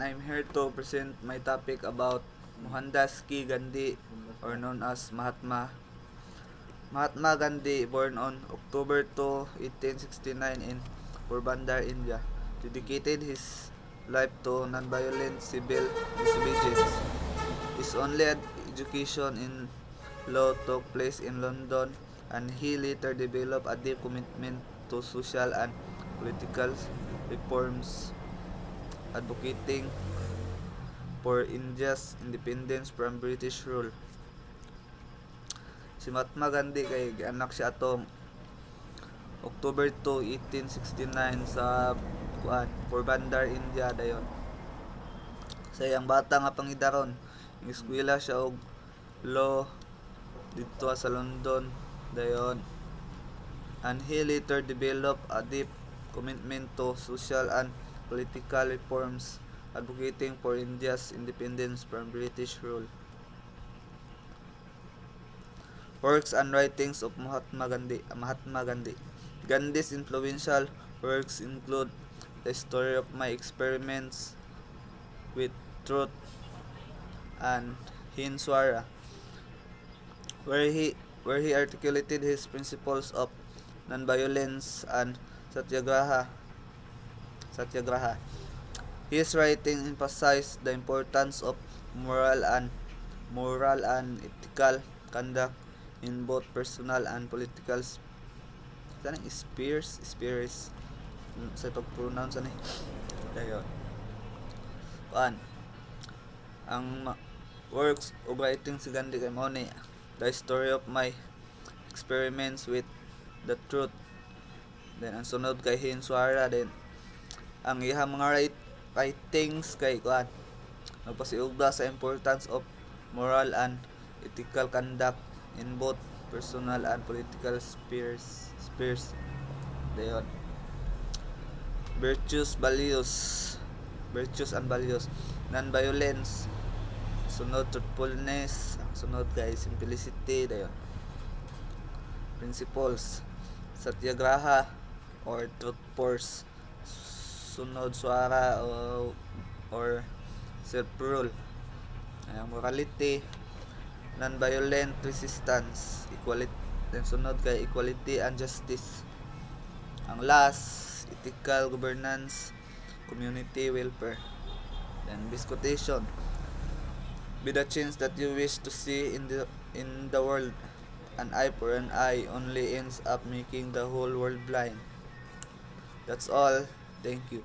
I'm here to present my topic about Mohandas Ki Gandhi, or known as Mahatma. Mahatma Gandhi, born on October 2, 1869 in Porbandar, India, dedicated his life to non-violent civil disobedience. His only education in law took place in London, and he later developed a deep commitment to social and political reforms, advocating for India's independence from British rule. Si Mahatma Gandhi kay anak siya atong October 2, 1869 sa Porbandar, India dayon. Sa iyang bata nga pangidaron, eskwela siya og law dito sa London dayon. And he later developed a deep commitment to social and political reforms, advocating for India's independence from British rule. Works and writings of Mahatma Gandhi. Gandhi's influential works include The Story of My Experiments with Truth and Hind Swara, where he articulated his principles of nonviolence and satyagraha. His writing emphasized the importance of moral and ethical conduct in both personal and political spheres sa pag-pronounce ani dayon. Ang works o writing si Gandhi kay mao ni The Story of My Experiments with the Truth, then ang sunod kay Hind Swara, then ang iyang mga writings kay nagpasiugda sa importance of moral and ethical conduct in both personal and political spheres dayon. Virtues and values, non-violence, sunod truthfulness, sunod kay simplicity dayon. Principles, satyagraha or truth force, sunod swara or self-rule. Morality, non-violent resistance, equality, then sunod kay equality and justice. Ang last, ethical governance, community welfare. Then disquisition, be the change that you wish to see in the world. An eye for an eye only ends up making the whole world blind. That's all. Thank you.